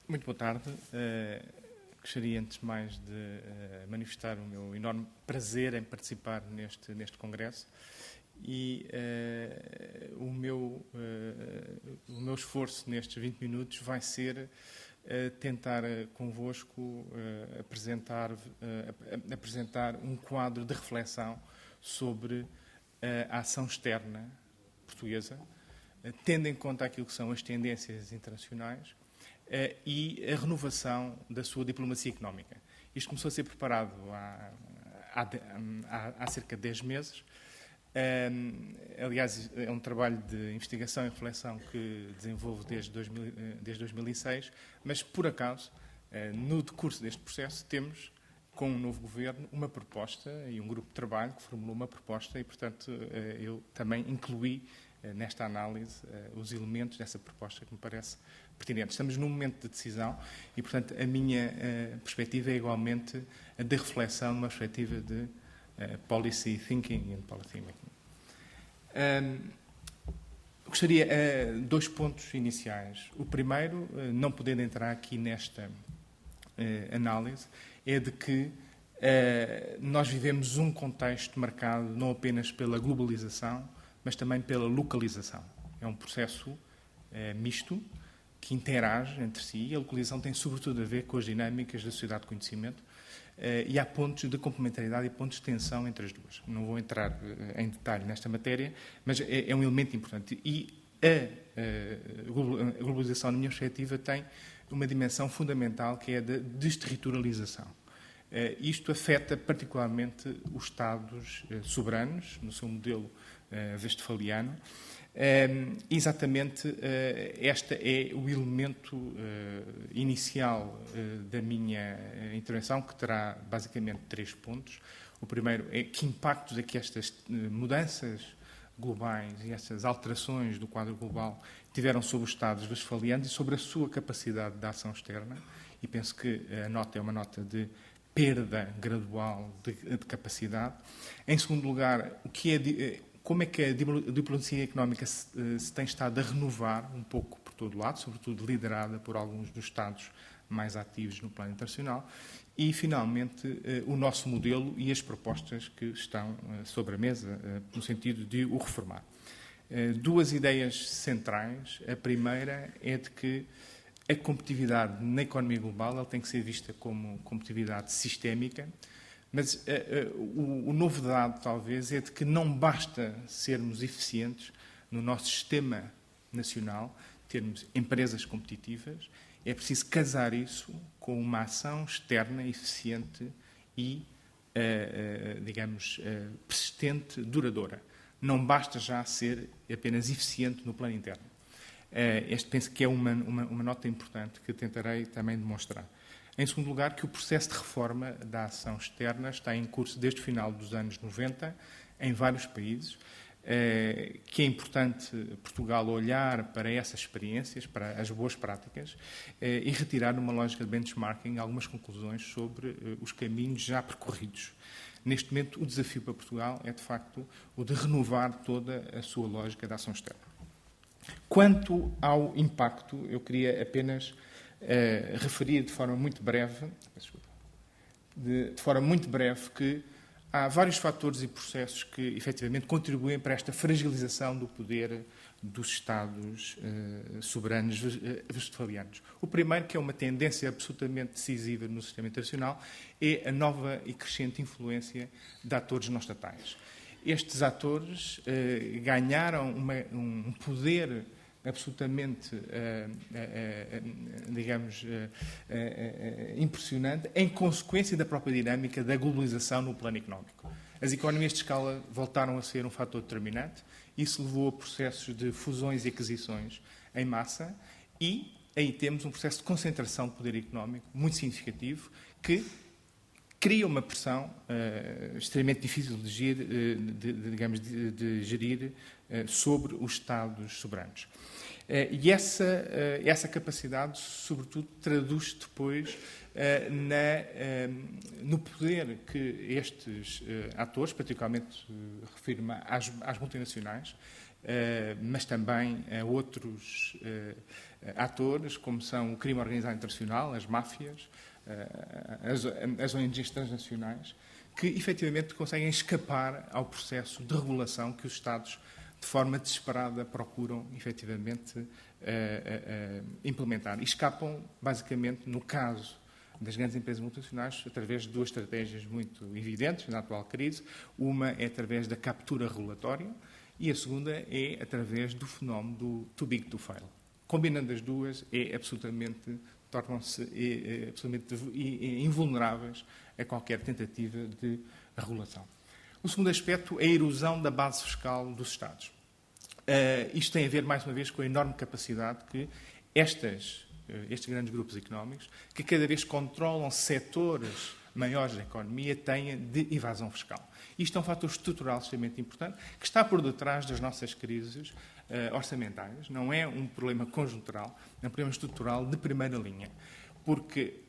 Muito boa tarde. Gostaria, antes de mais, de manifestar o meu enorme prazer em participar neste congresso e o meu esforço nestes 20 minutos vai ser tentar convosco apresentar um quadro de reflexão sobre a ação externa portuguesa, tendo em conta aquilo que são as tendências internacionais e a renovação da sua diplomacia económica. Isto começou a ser preparado há cerca de 10 meses. Aliás, é um trabalho de investigação e reflexão que desenvolvo desde 2006, mas, por acaso, no decurso deste processo, temos, com um novo governo, uma proposta e um grupo de trabalho que formulou uma proposta e, portanto, eu também incluí nesta análise os elementos dessa proposta que me parece pertinente. Estamos num momento de decisão e, portanto, a minha perspectiva é igualmente a de reflexão, numa perspectiva de policy thinking and policy making. Gostaria dois pontos iniciais. O primeiro, não podendo entrar aqui nesta análise, é de que nós vivemos um contexto marcado não apenas pela globalização, mas também pela localização. É um processo misto, que interage entre si, e a localização tem sobretudo a ver com as dinâmicas da sociedade de conhecimento, e há pontos de complementaridade e pontos de tensão entre as duas. Não vou entrar em detalhe nesta matéria, mas é um elemento importante. E a globalização, na minha perspectiva, tem uma dimensão fundamental, que é a da desterritorialização. Isto afeta particularmente os Estados soberanos, no seu modelo westfaliano. Exatamente, este é o elemento inicial da minha intervenção, que terá basicamente 3 pontos. O primeiro é que impactos é que estas mudanças globais e estas alterações do quadro global tiveram sobre os Estados westfalianos e sobre a sua capacidade de ação externa, e penso que a nota é uma nota de perda gradual de capacidade. Em segundo lugar, como é que a diplomacia económica se tem estado a renovar um pouco por todo lado, sobretudo liderada por alguns dos Estados mais ativos no plano internacional, e, finalmente, o nosso modelo e as propostas que estão sobre a mesa, no sentido de o reformar. 2 ideias centrais. A primeira é de que a competitividade na economia global ela tem que ser vista como competitividade sistémica, mas o novo dado, talvez, é de que não basta sermos eficientes no nosso sistema nacional, termos empresas competitivas, é preciso casar isso com uma ação externa eficiente e, digamos, persistente, duradoura. Não basta já ser apenas eficiente no plano interno. Este penso que é uma nota importante que tentarei também demonstrar. Em segundo lugar, que o processo de reforma da ação externa está em curso desde o final dos anos 90, em vários países, que é importante Portugal olhar para essas experiências, para as boas práticas, e retirar, numa lógica de benchmarking, algumas conclusões sobre os caminhos já percorridos. Neste momento, o desafio para Portugal é, de facto, o de renovar toda a sua lógica da ação externa. Quanto ao impacto, eu queria apenas referir de forma muito breve, que há vários fatores e processos que, efetivamente, contribuem para esta fragilização do poder dos Estados soberanos westfalianos. O primeiro, que é uma tendência absolutamente decisiva no sistema internacional, é a nova e crescente influência de atores não estatais. Estes atores ganharam um poder absolutamente, digamos, impressionante, em consequência da própria dinâmica da globalização no plano económico. As economias de escala voltaram a ser um fator determinante. Isso levou a processos de fusões e aquisições em massa e aí temos um processo de concentração de poder económico muito significativo que cria uma pressão extremamente difícil de gerir sobre os Estados soberanos. E essa capacidade, sobretudo, traduz-se depois no poder que estes atores, particularmente refiro-me às multinacionais, mas também a outros atores, como são o crime organizado internacional, as máfias, as ONGs transnacionais, que efetivamente conseguem escapar ao processo de regulação que os Estados, de forma desesperada, procuram efetivamente implementar. E escapam, basicamente, no caso das grandes empresas multinacionais, através de duas estratégias muito evidentes na atual crise. Uma é através da captura regulatória e a segunda é através do fenómeno do too big to fail. Combinando as duas, tornam-se absolutamente invulneráveis a qualquer tentativa de regulação. O segundo aspecto é a erosão da base fiscal dos Estados. Isto tem a ver, mais uma vez, com a enorme capacidade que estes grandes grupos económicos, que cada vez controlam setores maiores da economia, têm de evasão fiscal. Isto é um fator estrutural extremamente importante, que está por detrás das nossas crises orçamentárias. Não é um problema conjuntural, é um problema estrutural de primeira linha. Porque,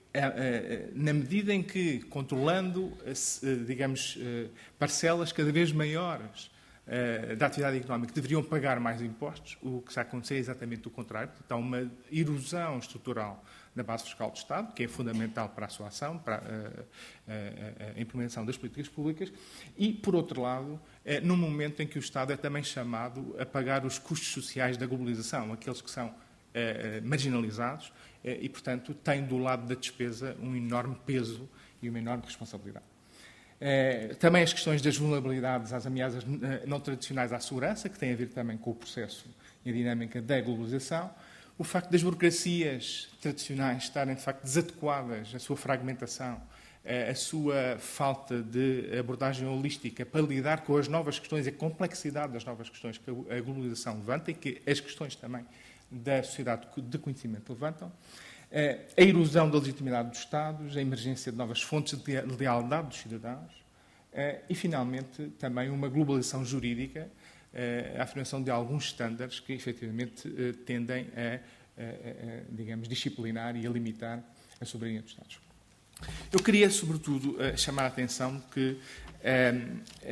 na medida em que, controlando, digamos, parcelas cada vez maiores da atividade económica deveriam pagar mais impostos, o que está a acontecer é exatamente o contrário. Portanto, há uma erosão estrutural da base fiscal do Estado, que é fundamental para a sua ação, para a implementação das políticas públicas, e, por outro lado, num momento em que o Estado é também chamado a pagar os custos sociais da globalização, aqueles que são marginalizados e, portanto, tem do lado da despesa um enorme peso e uma enorme responsabilidade. Também as questões das vulnerabilidades às ameaças não tradicionais à segurança, que têm a ver também com o processo e a dinâmica da globalização. O facto das burocracias tradicionais estarem, de facto, desadequadas, a sua fragmentação, a sua falta de abordagem holística para lidar com as novas questões e a complexidade das novas questões que a globalização levanta e que as questões também da sociedade de conhecimento levantam. A erosão da legitimidade dos Estados, a emergência de novas fontes de lealdade dos cidadãos e, finalmente, também uma globalização jurídica, a afirmação de alguns estándares que, efetivamente, tendem a, digamos, disciplinar e a limitar a soberania dos Estados. Eu queria, sobretudo, chamar a atenção que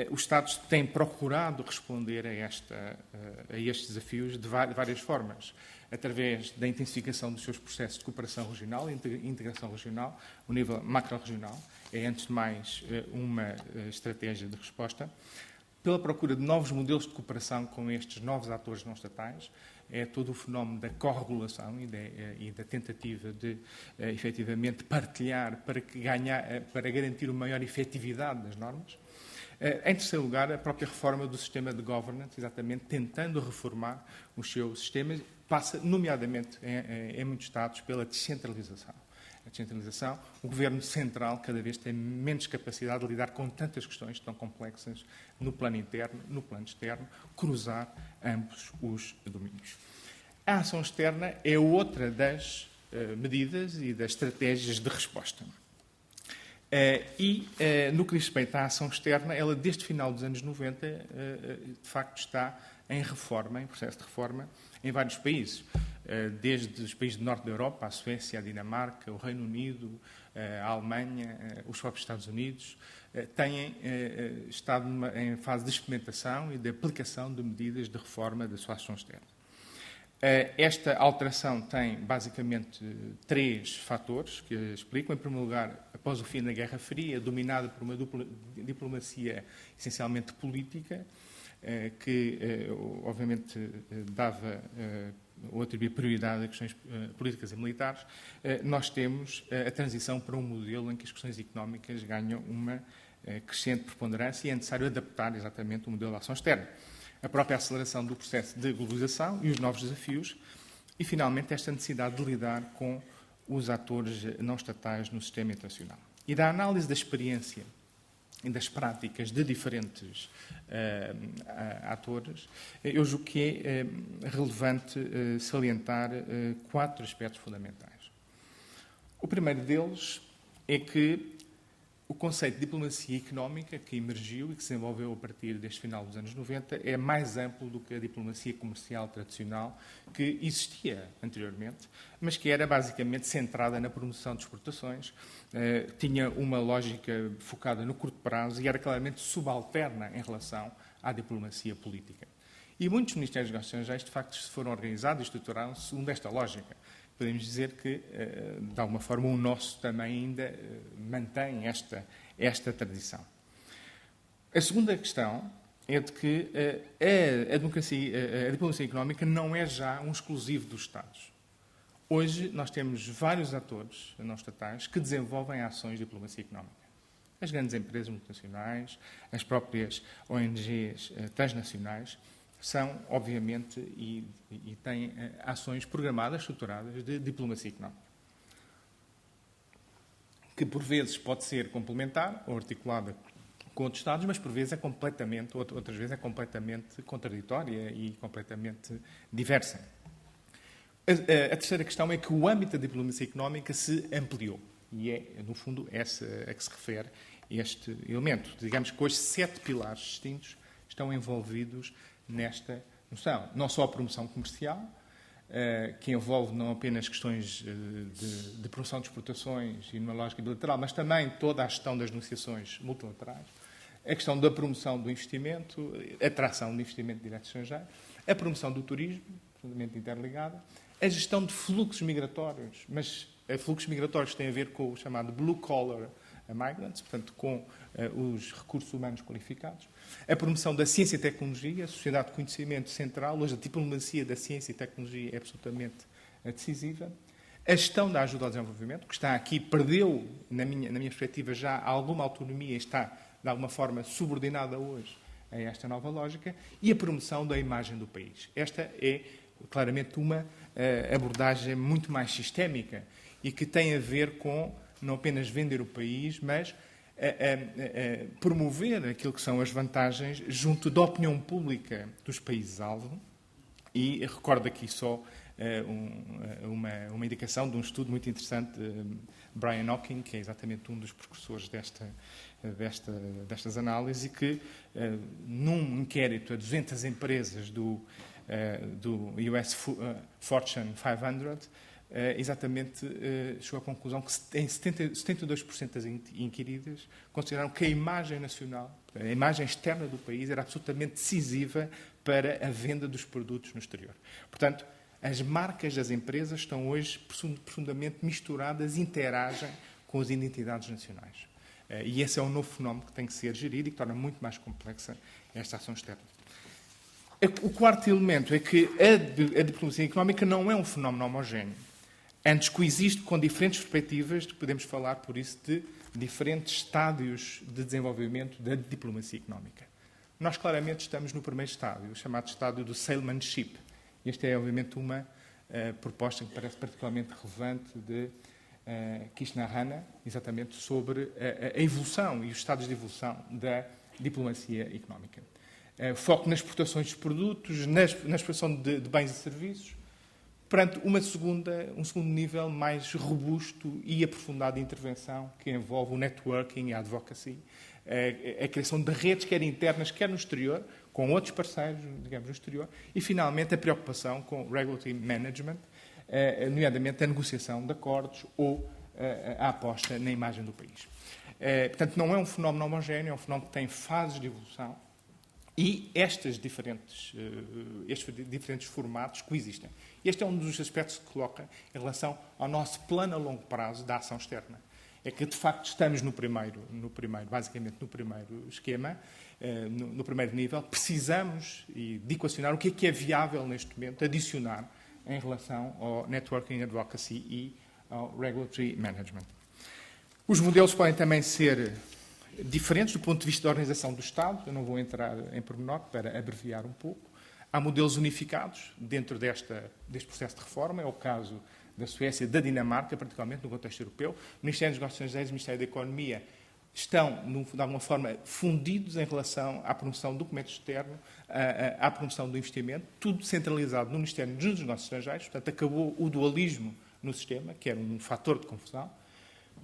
os Estados têm procurado responder a estes desafios de várias formas, através da intensificação dos seus processos de cooperação regional e integração regional. O nível macro-regional é, antes de mais, uma estratégia de resposta. Pela procura de novos modelos de cooperação com estes novos atores não estatais, é todo o fenómeno da corregulação e da tentativa de, efetivamente, partilhar para garantir uma maior efetividade das normas. Em terceiro lugar, a própria reforma do sistema de governance, exatamente tentando reformar os seus sistemas, passa, nomeadamente, em muitos Estados, pela descentralização. A descentralização, o governo central cada vez tem menos capacidade de lidar com tantas questões tão complexas no plano interno, no plano externo, cruzar ambos os domínios. A ação externa é outra das medidas e das estratégias de resposta. No que diz respeito à ação externa, ela, desde o final dos anos 90, de facto está em reforma, em processo de reforma, em vários países. Desde os países do norte da Europa, a Suécia, a Dinamarca, o Reino Unido, a Alemanha, os próprios Estados Unidos, têm estado em fase de experimentação e de aplicação de medidas de reforma da sua ação externa. Esta alteração tem, basicamente, três fatores que a explicam. Em primeiro lugar, após o fim da Guerra Fria, dominada por uma diplomacia essencialmente política, que, obviamente, dava ou atribuía prioridade a questões políticas e militares, nós temos a transição para um modelo em que as questões económicas ganham uma crescente preponderância e é necessário adaptar exatamente o modelo de ação externa. A própria aceleração do processo de globalização e os novos desafios e, finalmente, esta necessidade de lidar com os atores não estatais no sistema internacional. E da análise da experiência e das práticas de diferentes atores, eu julgo que é relevante salientar quatro aspectos fundamentais. O primeiro deles é que o conceito de diplomacia económica que emergiu e que se desenvolveu a partir deste final dos anos 90 é mais amplo do que a diplomacia comercial tradicional que existia anteriormente, mas que era basicamente centrada na promoção de exportações, tinha uma lógica focada no curto prazo e era claramente subalterna em relação à diplomacia política. E muitos Ministérios dos Negócios Estrangeiros, de facto, se foram organizados e estruturaram-se segundo esta lógica. Podemos dizer que, de alguma forma, o nosso também ainda mantém esta tradição. A segunda questão é de que a diplomacia económica não é já um exclusivo dos Estados. Hoje nós temos vários atores não estatais que desenvolvem ações de diplomacia económica. As grandes empresas multinacionais, as próprias ONGs transnacionais, são, obviamente, e têm ações programadas, estruturadas de diplomacia económica, que por vezes pode ser complementar ou articulada com outros Estados, mas por vezes outras vezes é completamente contraditória e completamente diversa. A terceira questão é que o âmbito da diplomacia económica se ampliou. E é, no fundo, essa a que se refere este elemento. Digamos que hoje 7 pilares distintos estão envolvidos nesta noção. Não só a promoção comercial, que envolve não apenas questões de promoção de exportações e numa lógica bilateral, mas também toda a gestão das negociações multilaterais, a questão da promoção do investimento, a atração de investimento direto estrangeiro, a promoção do turismo, profundamente interligada, a gestão de fluxos migratórios, mas fluxos migratórios têm a ver com o chamado blue collar migrants, portanto, com os recursos humanos qualificados, a promoção da ciência e tecnologia, a sociedade de conhecimento central, hoje a diplomacia da ciência e tecnologia é absolutamente decisiva, a gestão da ajuda ao desenvolvimento, que está aqui, perdeu, na minha perspectiva, já alguma autonomia e está, de alguma forma, subordinada hoje a esta nova lógica, e a promoção da imagem do país. Esta é, claramente, uma abordagem muito mais sistémica e que tem a ver com não apenas vender o país, mas promover aquilo que são as vantagens junto da opinião pública dos países-alvo. E recordo aqui só uma indicação de um estudo muito interessante de Brian Hawking, que é exatamente um dos precursores destas análises, e que, num inquérito a 200 empresas do US Fortune 500, exatamente chegou à conclusão que em 72% das inquiridas consideraram que a imagem nacional, a imagem externa do país, era absolutamente decisiva para a venda dos produtos no exterior. Portanto, as marcas das empresas estão hoje profundamente misturadas, interagem com as identidades nacionais. E esse é um novo fenómeno que tem que ser gerido e que torna muito mais complexa esta ação externa. O quarto elemento é que a diplomacia económica não é um fenómeno homogéneo. Antes coexiste com diferentes perspectivas, podemos falar, por isso, de diferentes estádios de desenvolvimento da diplomacia económica. Nós, claramente, estamos no primeiro estádio, o chamado estádio do salesmanship. Esta é, obviamente, uma proposta que parece particularmente relevante de Krishnahana, exatamente sobre a evolução e os estados de evolução da diplomacia económica. Foco nas exportações de produtos, na exportação de bens e serviços, perante um segundo nível mais robusto e aprofundado de intervenção, que envolve o networking e a advocacy, a criação de redes, quer internas, quer no exterior, com outros parceiros, digamos, no exterior, e, finalmente, a preocupação com regulatory management, nomeadamente a negociação de acordos ou a aposta na imagem do país. Portanto, não é um fenómeno homogéneo, é um fenómeno que tem fases de evolução e estes diferentes formatos coexistem. Este é um dos aspectos que se coloca em relação ao nosso plano a longo prazo da ação externa. É que, de facto, estamos basicamente no primeiro esquema, no primeiro nível. Precisamos de equacionar o que é viável neste momento adicionar em relação ao networking advocacy e ao regulatory management. Os modelos podem também ser diferentes do ponto de vista da organização do Estado. Eu não vou entrar em pormenor para abreviar um pouco. Há modelos unificados dentro deste processo de reforma. É o caso da Suécia, da Dinamarca, particularmente no contexto europeu. O Ministério dos Negócios Estrangeiros e o Ministério da Economia estão, de alguma forma, fundidos em relação à promoção do comércio externo, à promoção do investimento, tudo centralizado no Ministério dos Negócios Estrangeiros. Portanto, acabou o dualismo no sistema, que era um fator de confusão.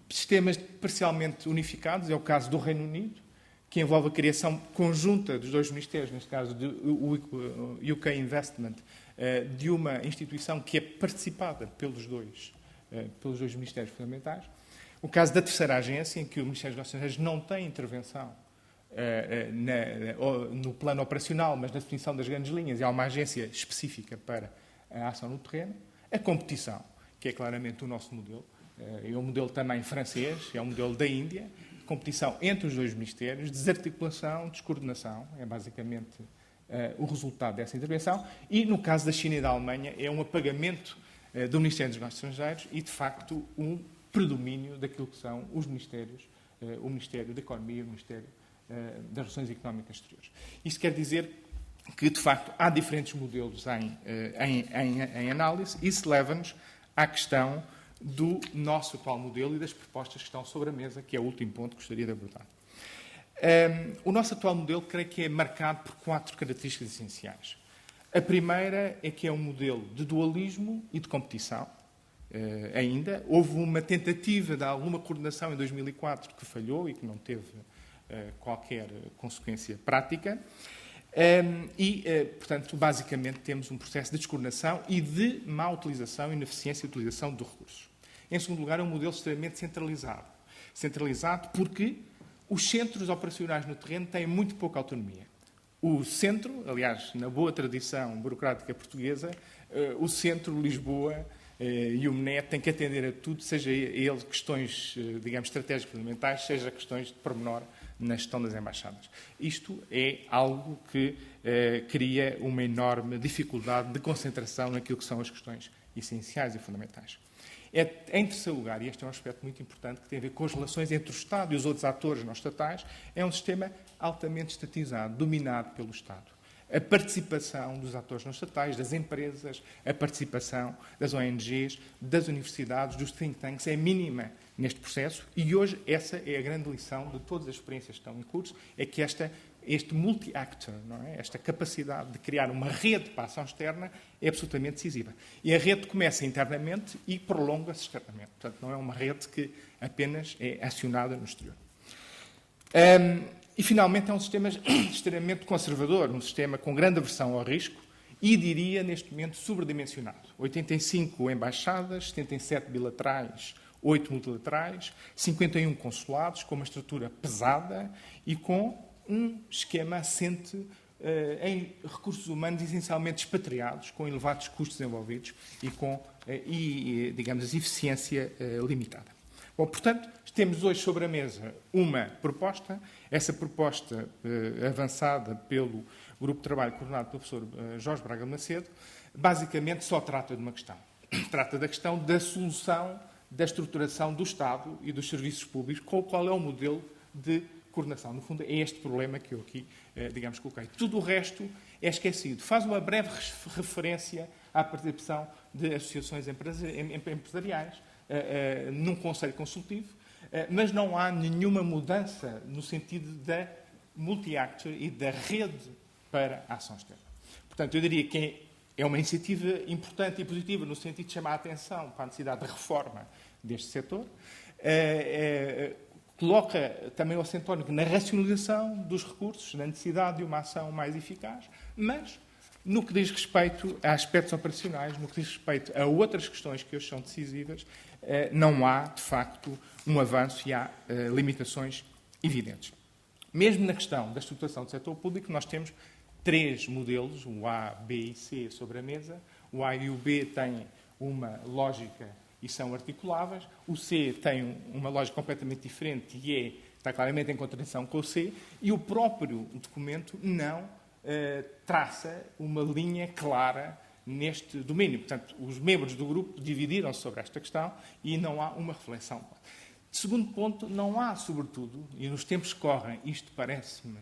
Sistemas parcialmente unificados, é o caso do Reino Unido, que envolve a criação conjunta dos dois ministérios, neste caso do UK Investment, de uma instituição que é participada pelos dois ministérios fundamentais. O caso da terceira agência, em que o Ministério dos Negócios Estrangeiros não tem intervenção no plano operacional, mas na definição das grandes linhas, e há uma agência específica para a ação no terreno. A competição, que é claramente o nosso modelo, é um modelo também francês, é um modelo da Índia, competição entre os dois ministérios, desarticulação, descoordenação, é basicamente o resultado dessa intervenção, e no caso da China e da Alemanha é um apagamento do Ministério dos Negócios Estrangeiros e, de facto, um predomínio daquilo que são os ministérios, o Ministério da Economia e o Ministério das Relações Económicas Exteriores. Isto quer dizer que, de facto, há diferentes modelos em análise. Isso leva-nos à questão do nosso atual modelo e das propostas que estão sobre a mesa, que é o último ponto que gostaria de abordar. O nosso atual modelo, creio que é marcado por 4 características essenciais. A primeira é que é um modelo de dualismo e de competição. Ainda houve uma tentativa de alguma coordenação em 2004 que falhou e que não teve qualquer consequência prática. Portanto, basicamente temos um processo de descoordenação e de má utilização e ineficiência de utilização dos recursos. Em segundo lugar, é um modelo extremamente centralizado. Centralizado porque os centros operacionais no terreno têm muito pouca autonomia. O centro, aliás, na boa tradição burocrática portuguesa, o centro, Lisboa e o MNE têm que atender a tudo, seja ele questões, digamos, estratégicas fundamentais, seja questões de pormenor na gestão das embaixadas. Isto é algo que cria uma enorme dificuldade de concentração naquilo que são as questões essenciais e fundamentais. Em terceiro lugar, e este é um aspecto muito importante que tem a ver com as relações entre o Estado e os outros atores não estatais, é um sistema altamente estatizado, dominado pelo Estado. A participação dos atores não estatais, das empresas, a participação das ONGs, das universidades, dos think tanks é mínima neste processo e hoje essa é a grande lição de todas as experiências que estão em curso, é que este multi-actor, não é? Esta capacidade de criar uma rede para a ação externa é absolutamente decisiva. E a rede começa internamente e prolonga-se externamente. Portanto, não é uma rede que apenas é acionada no exterior. E, finalmente, é um sistema extremamente conservador, um sistema com grande aversão ao risco e, diria, neste momento, sobredimensionado. 85 embaixadas, 77 bilaterais, 8 multilaterais, 51 consulados, com uma estrutura pesada e com um esquema assente em recursos humanos essencialmente expatriados, com elevados custos envolvidos e com, digamos, eficiência limitada. Bom, portanto, temos hoje sobre a mesa uma proposta. Essa proposta, avançada pelo grupo de trabalho coordenado pelo professor Jorge Braga Macedo, basicamente só trata de uma questão. Trata da questão da solução da estruturação do Estado e dos serviços públicos, qual é o modelo de coordenação. No fundo, é este problema que eu aqui, digamos, coloquei. Tudo o resto é esquecido. Faz uma breve referência à participação de associações empresariais num conselho consultivo, mas não há nenhuma mudança no sentido da multi-actor e da rede para a ação externa. Portanto, eu diria que é uma iniciativa importante e positiva no sentido de chamar a atenção para a necessidade de reforma deste setor. Coloca também o acento tónico na racionalização dos recursos, na necessidade de uma ação mais eficaz, mas no que diz respeito a aspectos operacionais, no que diz respeito a outras questões que hoje são decisivas, não há, de facto, um avanço e há limitações evidentes. Mesmo na questão da estruturação do setor público, nós temos 3 modelos, o A, B e C, sobre a mesa. O A e o B têm uma lógica e são articuláveis. O C tem uma lógica completamente diferente e está claramente em contradição com o C. E o próprio documento não traça uma linha clara neste domínio. Portanto, os membros do grupo dividiram-se sobre esta questão e não há uma reflexão. Segundo ponto, não há, sobretudo, e nos tempos que correm, isto parece-me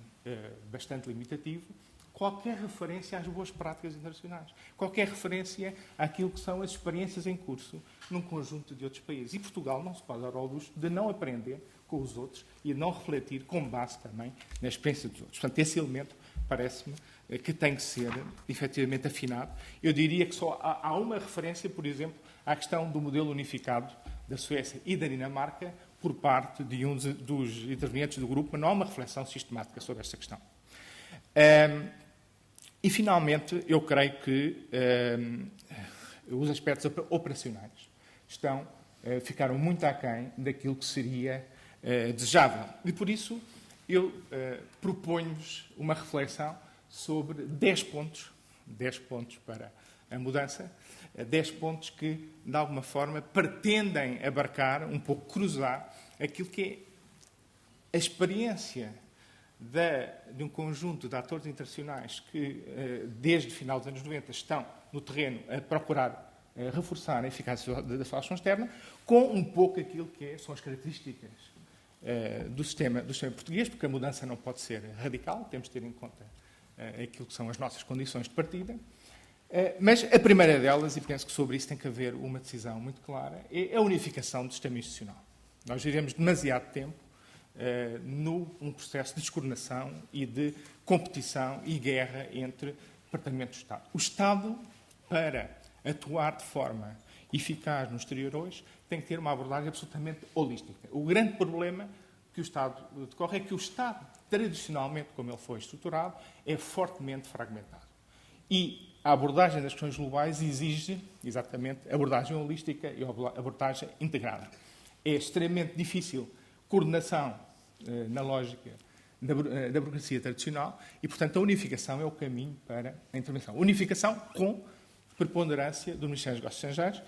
bastante limitativo, qualquer referência às boas práticas internacionais, qualquer referência àquilo que são as experiências em curso num conjunto de outros países. E Portugal não se pode dar ao luxo de não aprender com os outros e de não refletir com base também na experiência dos outros. Portanto, esse elemento parece-me que tem que ser efetivamente afinado. Eu diria que só há uma referência, por exemplo, à questão do modelo unificado da Suécia e da Dinamarca por parte de um dos intervenientes do grupo, mas não há uma reflexão sistemática sobre esta questão. E, finalmente, eu creio que os aspectos operacionais ficaram muito aquém daquilo que seria desejável. E, por isso, eu proponho-vos uma reflexão sobre 10 pontos para a mudança, 10 pontos que, de alguma forma, pretendem abarcar, um pouco cruzar, aquilo que é a experiência de um conjunto de atores internacionais que, desde o final dos anos 90, estão no terreno a procurar reforçar a eficácia da sua ação externa, com um pouco aquilo que são as características do sistema português, porque a mudança não pode ser radical, temos de ter em conta aquilo que são as nossas condições de partida. Mas a primeira delas, e penso que sobre isso tem que haver uma decisão muito clara, é a unificação do sistema institucional. Nós vivemos demasiado tempo num processo de descoordenação e de competição e guerra entre departamentos do Estado. O Estado, para atuar de forma eficaz no exterior hoje, tem que ter uma abordagem absolutamente holística. O grande problema que o Estado decorre é que o Estado, tradicionalmente, como ele foi estruturado, é fortemente fragmentado. E a abordagem das questões globais exige, exatamente, abordagem holística e abordagem integrada. É extremamente difícil coordenação na lógica da burocracia tradicional e, portanto, a unificação é o caminho para a intervenção. Unificação com preponderância do Ministério dos Negócios Estrangeiros,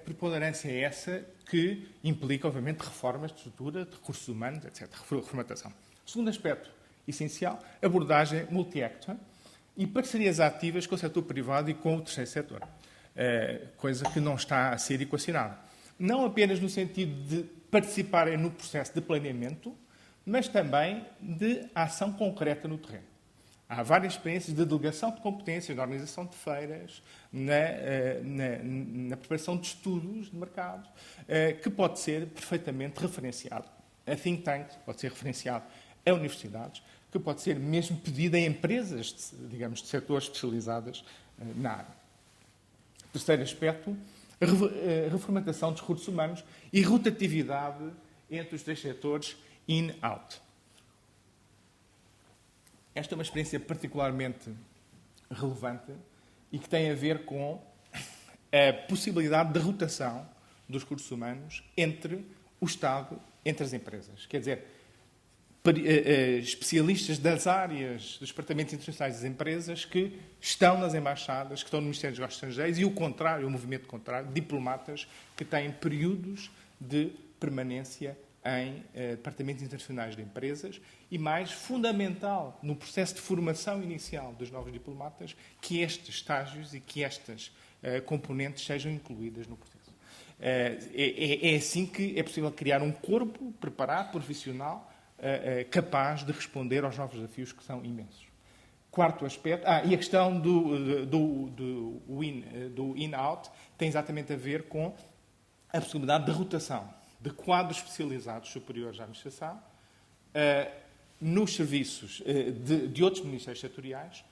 preponderância essa que implica, obviamente, reformas de estrutura, de recursos humanos, etc., reformatação. Segundo aspecto essencial, abordagem multi-actor e parcerias ativas com o setor privado e com o terceiro setor, coisa que não está a ser equacionada. Não apenas no sentido de participarem no processo de planeamento, mas também de ação concreta no terreno. Há várias experiências de delegação de competências, na organização de feiras, na preparação de estudos de mercado, que pode ser perfeitamente referenciado a think tanks, pode ser referenciado a universidades, que pode ser mesmo pedido a empresas, digamos, de setores especializadas na área. Terceiro aspecto, a reformatação dos recursos humanos e rotatividade entre os três setores in-out. Esta é uma experiência particularmente relevante e que tem a ver com a possibilidade de rotação dos recursos humanos entre o Estado, entre as empresas. Quer dizer, especialistas das áreas dos departamentos internacionais das empresas que estão nas embaixadas, que estão no Ministério dos Negócios Estrangeiros, e o contrário, o movimento contrário, diplomatas que têm períodos de permanência em departamentos internacionais de empresas e, mais fundamental, no processo de formação inicial dos novos diplomatas, que estes estágios e que estas componentes sejam incluídas no processo. É assim que é possível criar um corpo preparado, profissional, capaz de responder aos novos desafios que são imensos. Quarto aspecto, e a questão do in-out tem exatamente a ver com a possibilidade de rotação de quadros especializados superiores à administração nos serviços de outros ministérios setoriais,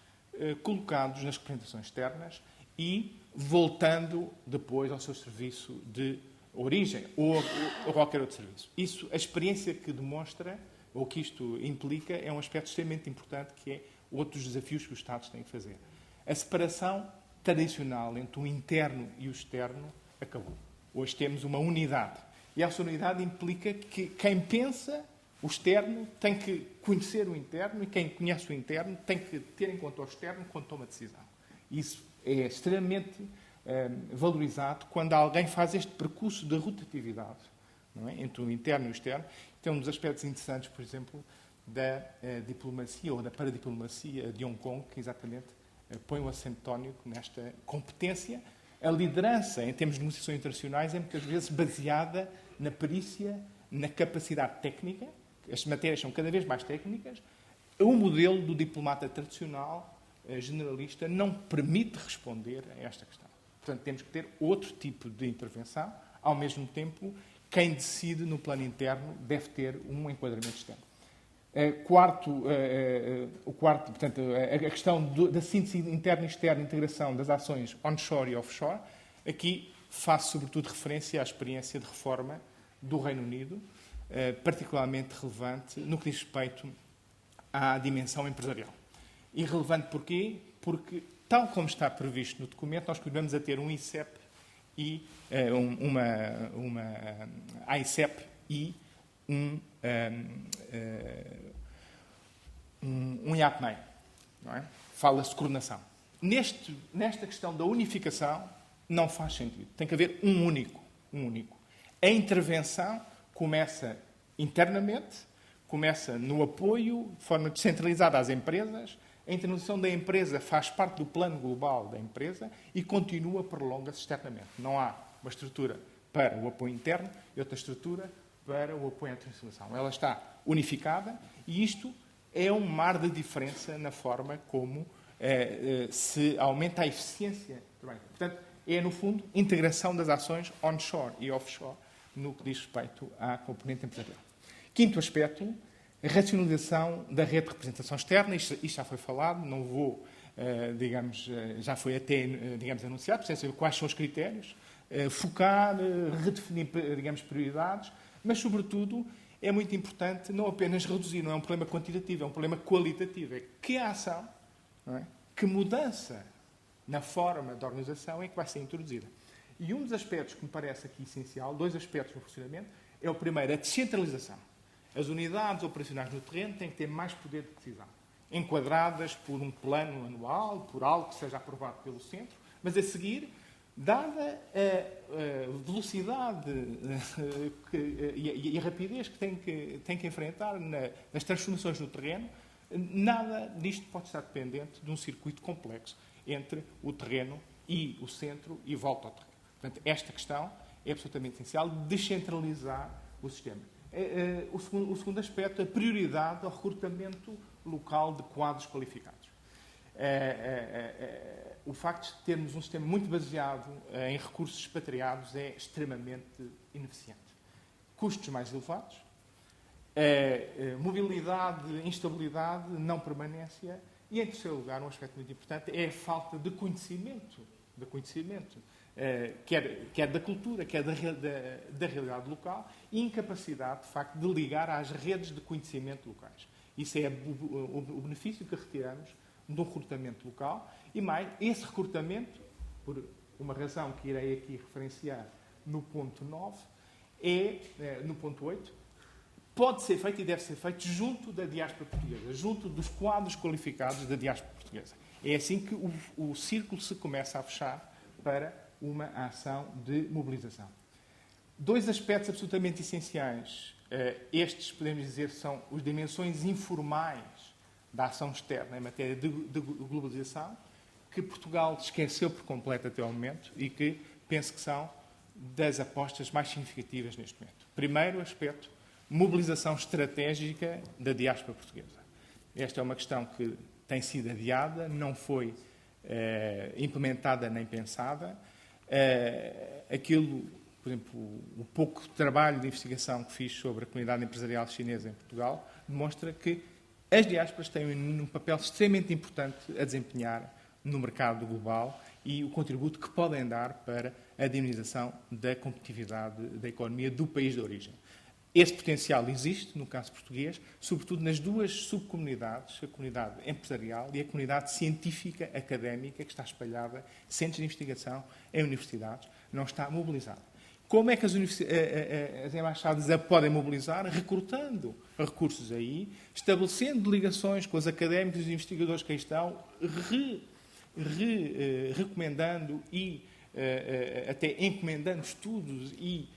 colocados nas representações externas e voltando depois ao seu serviço de origem ou a qualquer outro serviço. Isso, a experiência que demonstra, ou que isto implica, é um aspecto extremamente importante, que é outros desafios que os Estados têm que fazer. A separação tradicional entre o interno e o externo acabou. Hoje temos uma unidade. E essa unidade implica que quem pensa o externo tem que conhecer o interno e quem conhece o interno tem que ter em conta o externo quando toma decisão. Isso é extremamente valorizado quando alguém faz este percurso de rotatividade, não é? Entre o interno e o externo. Tem um dos aspectos interessantes, por exemplo, da diplomacia ou da paradiplomacia de Hong Kong, que exatamente põe o acento tónico nesta competência. A liderança, em termos de negociações internacionais, é muitas vezes baseada na perícia, na capacidade técnica. As matérias são cada vez mais técnicas. O modelo do diplomata tradicional, generalista, não permite responder a esta questão. Portanto, temos que ter outro tipo de intervenção. Ao mesmo tempo, quem decide no plano interno deve ter um enquadramento externo. Portanto, a questão da síntese interna e externa, integração das ações onshore e offshore. Aqui faço, sobretudo, referência à experiência de reforma do Reino Unido, particularmente relevante no que diz respeito à dimensão empresarial. E relevante porquê? Porque, tal como está previsto no documento, nós continuamos a ter um ICEP e uma AICEP e um IAP-MEI, não é? Fala-se de coordenação. Nesta questão da unificação, não faz sentido. Tem que haver um único. A intervenção começa internamente, começa no apoio, de forma descentralizada às empresas. A internalização da empresa faz parte do plano global da empresa e continua, prolonga-se externamente. Não há uma estrutura para o apoio interno e outra estrutura para o apoio à transformação. Ela está unificada e isto é um mar de diferença na forma como se aumenta a eficiência do trabalho. Portanto, é, no fundo, integração das ações onshore e offshore no que diz respeito à componente empresarial. Quinto aspecto, a racionalização da rede de representação externa. Isto já foi falado, não vou, já foi até, anunciado, precisa saber quais são os critérios, focar, redefinir, prioridades, mas, sobretudo, é muito importante não apenas reduzir, não é um problema quantitativo, é um problema qualitativo. É que a ação, não é? Que mudança na forma de organização é que vai ser introduzida. E um dos aspectos que me parece aqui essencial, dois aspectos no funcionamento, é o primeiro, a descentralização. As unidades operacionais no terreno têm que ter mais poder de decisão, enquadradas por um plano anual, por algo que seja aprovado pelo centro, mas a seguir, dada a velocidade e a rapidez que tem que enfrentar nas transformações no terreno, nada disto pode estar dependente de um circuito complexo entre o terreno e o centro e volta ao terreno. Portanto, esta questão é absolutamente essencial, descentralizar o sistema. O segundo aspecto, a prioridade ao recrutamento local de quadros qualificados. O facto de termos um sistema muito baseado em recursos expatriados é extremamente ineficiente. Custos mais elevados, mobilidade, instabilidade, não permanência e, em terceiro lugar, um aspecto muito importante é a falta de conhecimento, quer da cultura, quer da realidade local e incapacidade, de facto, de ligar às redes de conhecimento locais. Isso é o benefício que retiramos de um recrutamento local e mais, esse recrutamento, por uma razão que irei aqui referenciar no ponto 9, no ponto 8, pode ser feito e deve ser feito junto da diáspora portuguesa, junto dos quadros qualificados da diáspora portuguesa. É assim que o círculo se começa a fechar para uma ação de mobilização. Dois aspectos absolutamente essenciais. Estes, podemos dizer, são as dimensões informais da ação externa em matéria de globalização, que Portugal esqueceu por completo até ao momento e que penso que são das apostas mais significativas neste momento. Primeiro aspecto, mobilização estratégica da diáspora portuguesa. Esta é uma questão que tem sido adiada, não foi implementada nem pensada. Por exemplo, o pouco trabalho de investigação que fiz sobre a comunidade empresarial chinesa em Portugal demonstra que as diásporas têm um papel extremamente importante a desempenhar no mercado global e o contributo que podem dar para a dinamização da competitividade da economia do país de origem. Esse potencial existe, no caso português, sobretudo nas duas subcomunidades, a comunidade empresarial e a comunidade científica académica, que está espalhada, centros de investigação em universidades, não está mobilizada. Como é que as embaixadas a podem mobilizar? Recrutando recursos aí, estabelecendo ligações com os académicos e os investigadores que aí estão, recomendando e até encomendando estudos e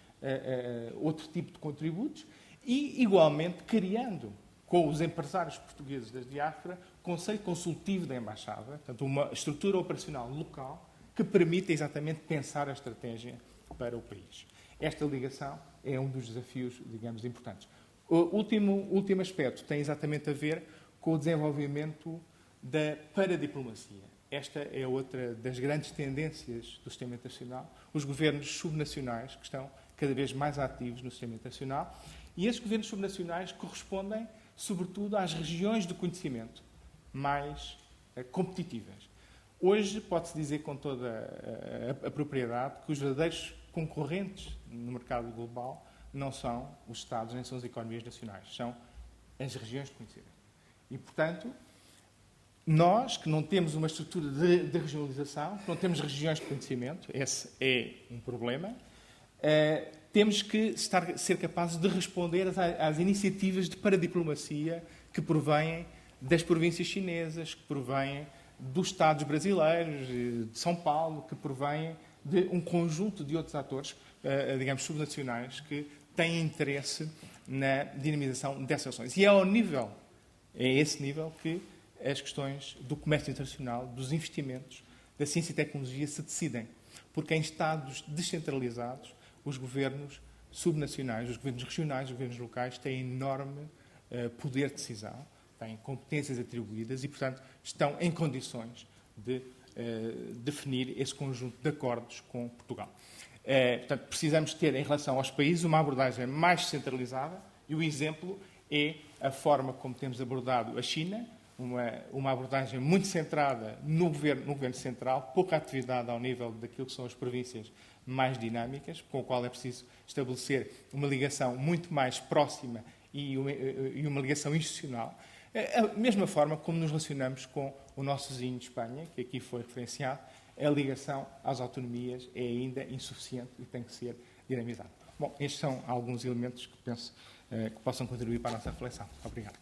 outro tipo de contributos e, igualmente, criando com os empresários portugueses da diáspora conselho consultivo da embaixada, portanto, uma estrutura operacional local que permita exatamente pensar a estratégia para o país. Esta ligação é um dos desafios, digamos, importantes. O último aspecto tem exatamente a ver com o desenvolvimento da paradiplomacia. Esta é outra das grandes tendências do sistema internacional. Os governos subnacionais que estão cada vez mais ativos no sistema internacional e esses governos subnacionais correspondem, sobretudo, às regiões de conhecimento mais competitivas. Hoje, pode-se dizer com toda a propriedade que os verdadeiros concorrentes no mercado global não são os Estados nem são as economias nacionais, são as regiões de conhecimento. E, portanto, nós, que não temos uma estrutura de regionalização, que não temos regiões de conhecimento, esse é um problema, temos que ser capazes de responder às iniciativas de paradiplomacia que provêm das províncias chinesas, que provêm dos Estados brasileiros, de São Paulo, que provêm de um conjunto de outros atores, digamos, subnacionais, que têm interesse na dinamização dessas ações. E é esse nível que as questões do comércio internacional, dos investimentos, da ciência e tecnologia se decidem. Porque em Estados descentralizados, os governos subnacionais, os governos regionais, os governos locais têm enorme poder de decisão, têm competências atribuídas e, portanto, estão em condições de definir esse conjunto de acordos com Portugal. Portanto, precisamos ter, em relação aos países, uma abordagem mais centralizada e o exemplo é a forma como temos abordado a China, uma abordagem muito centrada no governo central, pouca atividade ao nível daquilo que são as províncias mais dinâmicas, com o qual é preciso estabelecer uma ligação muito mais próxima e uma ligação institucional. A mesma forma como nos relacionamos com o nosso vizinho de Espanha, que aqui foi referenciado, a ligação às autonomias é ainda insuficiente e tem que ser dinamizada. Bom, estes são alguns elementos que penso que possam contribuir para a nossa reflexão. Obrigado.